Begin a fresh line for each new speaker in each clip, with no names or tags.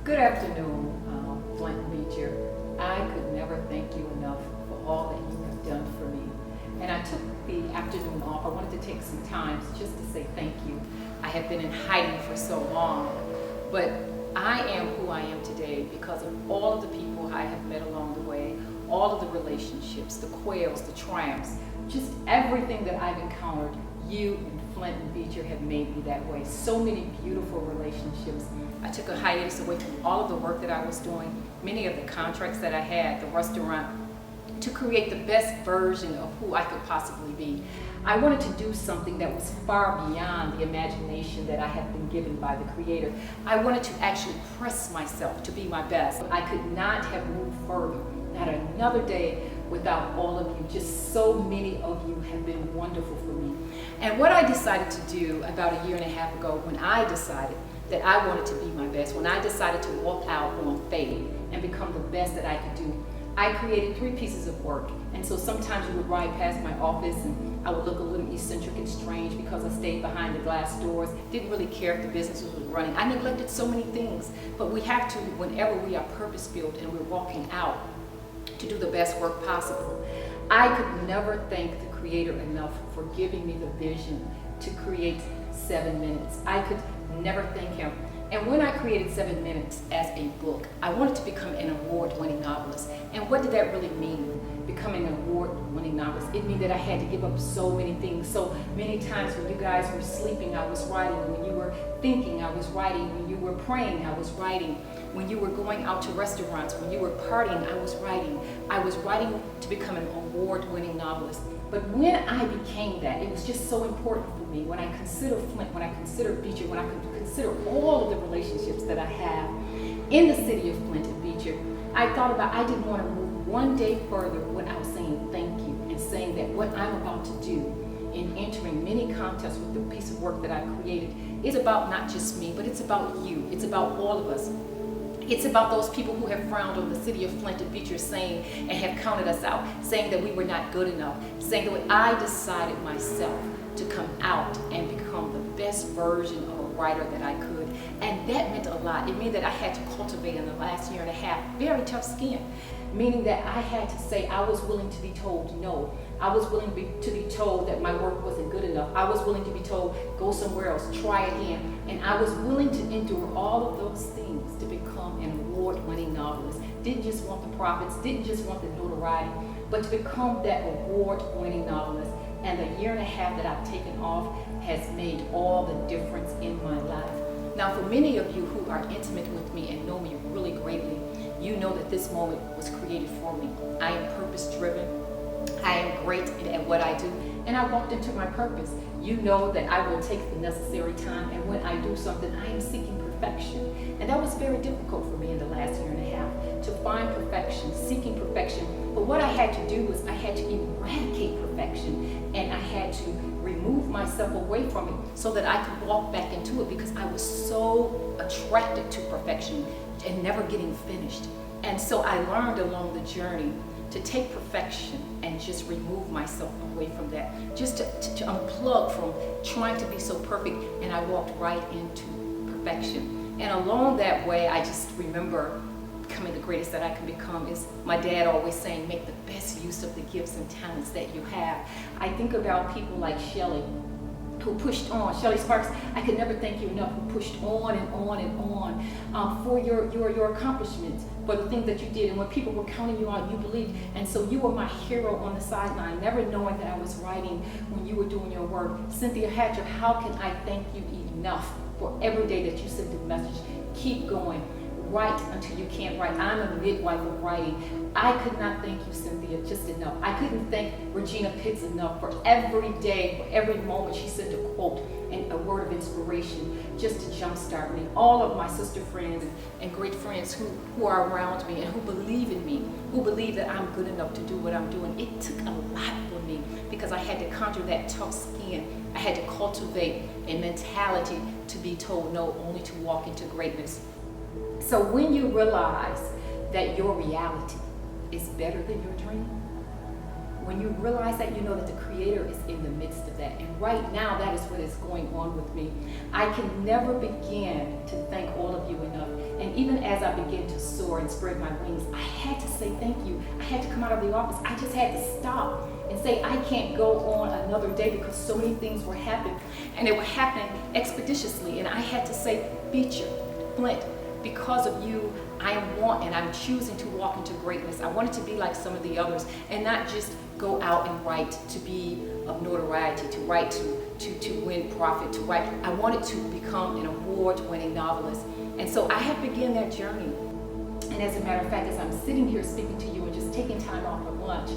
Good afternoon, Flint and Beecher. I could never thank you enough for all that you have done for me. And I took the afternoon off. I wanted to take some time just to say thank you. I have been in hiding for so long, but I am who I am today because of all of the people I have met along the way, all of the relationships, the quails, the triumphs, just everything that I've encountered. You and Flint and Beecher have made me that way. So many beautiful relationships. I took a hiatus away from all of the work that I was doing, many of the contracts that I had, the restaurant, to create the best version of who I could possibly be. I wanted to do something that was far beyond the imagination that I had been given by the Creator. I wanted to actually press myself to be my best. I could not have moved further, not another day, without all of you. Just so many of you have been wonderful for me. And what I decided to do about a year and a half ago, when I decided that I wanted to be my best, when I decided to walk out on faith and become the best that I could do, I created 3 pieces of work. And so sometimes you would ride past my office and I would look a little eccentric and strange because I stayed behind the glass doors, didn't really care if the business was running. I neglected so many things, but we have to, whenever we are purpose-built and we're walking out, to do the best work possible. I could never thank the Creator enough for giving me the vision to create 7 minutes. I could never thank Him. And when I created 7 minutes as a book, I wanted to become an award-winning novelist. And what did that really mean, becoming an award-winning novelist? It meant that I had to give up so many things. So many times when you guys were sleeping, I was writing. When you were thinking, I was writing. When you were praying, I was writing. When you were going out to restaurants, when you were partying, I was writing. I was writing to become an award-winning novelist. But when I became that, it was just so important for me. When I consider Flint, when I consider Beecher, when I consider all of the relationships that I have in the city of Flint and Beecher, I thought about, I didn't want to move one day further without saying thank you and saying that what I'm about to do in entering many contests with the piece of work that I created is about not just me, but it's about you. It's about all of us. It's about those people who have frowned on the city of Flint and Beecher saying and have counted us out, saying that we were not good enough, saying that I decided myself to come out and become the best version of a writer that I could. And that meant a lot. It meant that I had to cultivate in the last year and a half very tough skin, meaning that I had to say I was willing to be told no. I was willing to be told that my work wasn't good enough. I was willing to be told, go somewhere else, try again. And I was willing to endure all of those things to become an award-winning novelist. Didn't just want the profits, didn't just want the notoriety, but to become that award-winning novelist. And the year and a half that I've taken off has made all the difference in my life. Now, for many of you who are intimate with me and know me really greatly, you know that this moment was created for me. I am purpose-driven. I am great at what I do, and I walked into my purpose. You know that I will take the necessary time, and when I do something, I am seeking perfection. And that was very difficult for me in the last year and a half, to find perfection, seeking perfection. But what I had to do was I had to eradicate perfection, and I had to remove myself away from it so that I could walk back into it, because I was so attracted to perfection and never getting finished. And so I learned along the journey to take perfection and just remove myself away from that, just to unplug from trying to be so perfect, and I walked right into perfection. And along that way, I just remember becoming the greatest that I can become is my dad always saying, make the best use of the gifts and talents that you have. I think about people like Shelly, who pushed on. Shelly Sparks, I could never thank you enough, who pushed on and on and on for your accomplishments, for the things that you did. And when people were counting you out, you believed. And so you were my hero on the sideline, never knowing that I was writing when you were doing your work. Cynthia Hatcher, how can I thank you enough for every day that you sent a message? Keep going. Write until you can't write. I'm a midwife of writing. I could not thank you, Cynthia, just enough. I couldn't thank Regina Pitts enough for every day, for every moment she sent a quote and a word of inspiration just to jumpstart me. All of my sister friends and great friends who are around me and who believe in me, who believe that I'm good enough to do what I'm doing. It took a lot for me because I had to conjure that tough skin. I had to cultivate a mentality to be told no, only to walk into greatness. So when you realize that your reality is better than your dream, When you realize that, you know that the Creator is in the midst of that. And right now, that is what is going on with me. I can never begin to thank all of you enough. And even as I begin to soar and spread my wings, I had to say thank you. I had to come out of the office. I just had to stop and say, I can't go on another day because so many things were happening. And they were happening expeditiously. And I had to say, Beecher, Flint, because of you, I'm choosing to walk into greatness. I wanted to be like some of the others and not just go out and write to be of notoriety, to write to win profit, to write. I wanted to become an award-winning novelist. And so I have begun that journey. And as a matter of fact, as I'm sitting here speaking to you and just taking time off for lunch,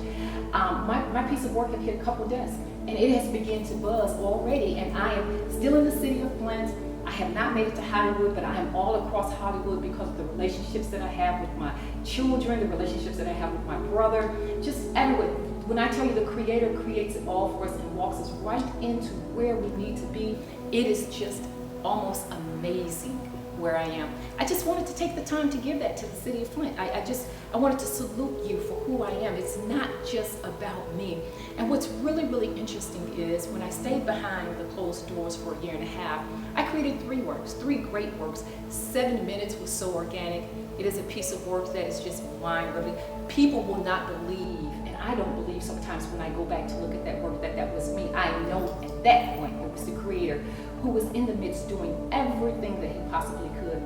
my piece of work had hit a couple desks and it has begun to buzz already. And I am still in the city of Flint. I have not made it to Hollywood, but I am all across Hollywood because of the relationships that I have with my children, the relationships that I have with my brother, just everywhere. When I tell you the Creator creates it all for us and walks us right into where we need to be, it is just almost amazing where I am. I just wanted to take the time to give that to the city of Flint. I wanted to salute you for who I am. It's not just about me. And what's really, really interesting is when I stayed behind the closed doors for a year and a half, I created 3 works, 3 great works. 7 minutes was so organic. It is a piece of work that is just mind-blowing. People will not believe, and I don't believe sometimes when I go back to look at that work that was me. I know at that point it was the Creator who was in the midst doing everything that he possibly could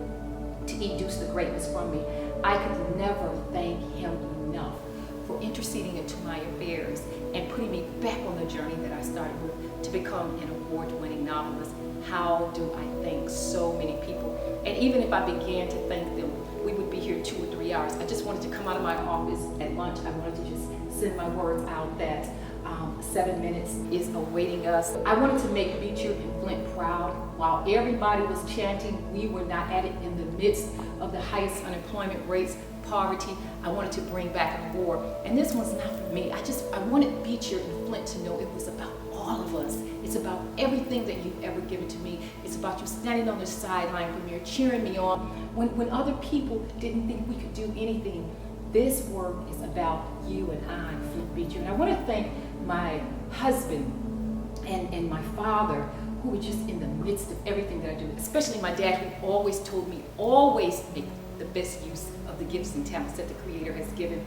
to induce the greatness from me. I could never thank him enough for interceding into my affairs and putting me back on the journey that I started with to become an award-winning novelist. How do I thank so many people? And even if I began to thank them, we would be here 2 or 3 hours. I just wanted to come out of my office at lunch. I wanted to just send my words out that 7 minutes is awaiting us. I wanted to make Beecher and Flint proud. While everybody was chanting, we were not at it in the midst of the highest unemployment rates, poverty. I wanted to bring back an award. And this one's not for me. I wanted Beecher and Flint to know it was about all of us. It's about everything that you've ever given to me. It's about you standing on the sideline from here, cheering me on. When other people didn't think we could do anything, this work is about you and I, Flint Beecher. And I want to thank my husband and my father, who were just in the midst of everything that I do, especially my dad, who always told me, always make the best use of the gifts and talents that the Creator has given.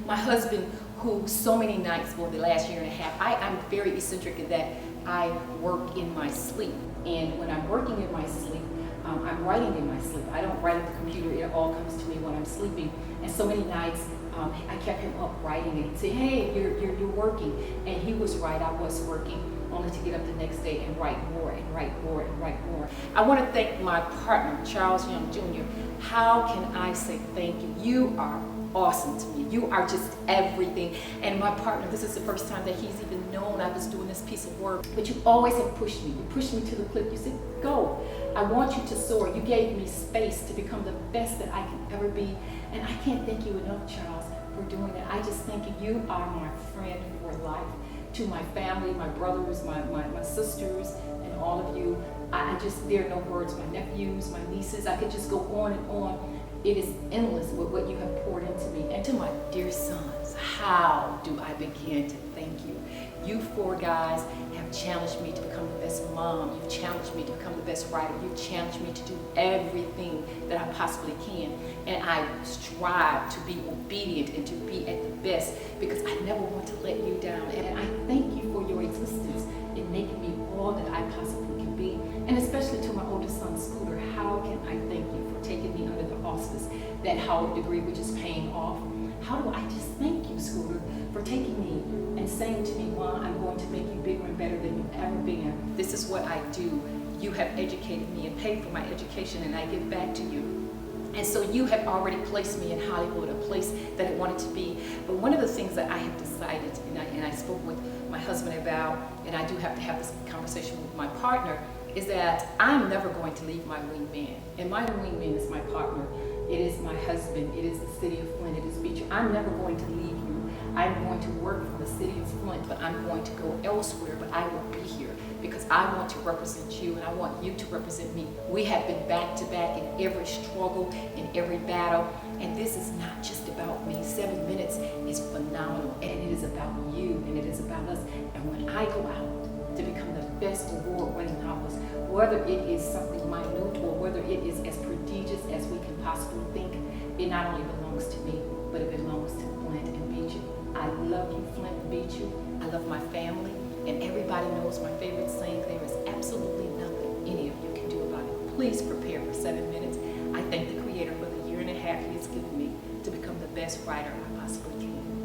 My husband, who so many nights for the last year and a half, I'm very eccentric in that I work in my sleep. And when I'm working in my sleep, I'm writing in my sleep. I don't write at the computer. It all comes to me when I'm sleeping. And so many nights, I kept him up writing, and he'd say, "Hey, you're working," and he was right. I was working, only to get up the next day and write more and write more and write more. I want to thank my partner, Charles Young Jr. How can I say thank you? You are awesome to me. You are just everything. And my partner, this is the first time that he's even known I was doing this piece of work. But you always have pushed me. You pushed me to the cliff. You said, "Go. I want you to soar." You gave me space to become the best that I can ever be. And I can't thank you enough, Charles, for doing that. I just think you are my friend for life. To my family, my brothers, my sisters, and all of you, there are no words. My nephews, my nieces, I could just go on and on. It is endless with what you have poured into me. And to my dear sons, how do I begin to thank you? You 4 guys have challenged me to become the best mom. You've challenged me to become the best writer. You've challenged me to do everything that I possibly can. And I strive to be obedient and to be at the best because I never want to let you down. And I thank you for your existence in making me all that I possibly can be. And especially to my oldest son, Scooter, how can I thank you for taking me under the auspice, that Howard degree, which is paying off? How do I just thank you, Scooter, for taking me and saying to me, "Juan, I'm going to make you bigger and better than you've ever been. This is what I do. You have educated me and paid for my education, and I give back to you." And so you have already placed me in Hollywood, a place that I wanted to be. But one of the things that I have decided, and I spoke with my husband about, and I do have to have this conversation with my partner, is that I'm never going to leave my wingman. And my wingman is my partner. It is my husband. It is the city of Flint. It is Beecher. I'm never going to leave you. I'm going to work from the city of Flint, but I'm going to go elsewhere, but I will be here. because I want to represent you and I want you to represent me. We have been back to back in every struggle, in every battle, and this is not just about me. 7 minutes is phenomenal, and it is about you, and it is about us. And when I go out to become the best award-winning novelist, whether it is something minute or whether it is as prodigious as we can possibly think, it not only belongs to me, but it belongs to Flint and Beecher. I love you, Flint and Beecher. I love my family, and everybody knows my favorite saying, there is absolutely nothing any of you can do about it. Please prepare for 7 minutes. I thank the Creator for the 1.5 years he has given me to become the best writer I possibly can.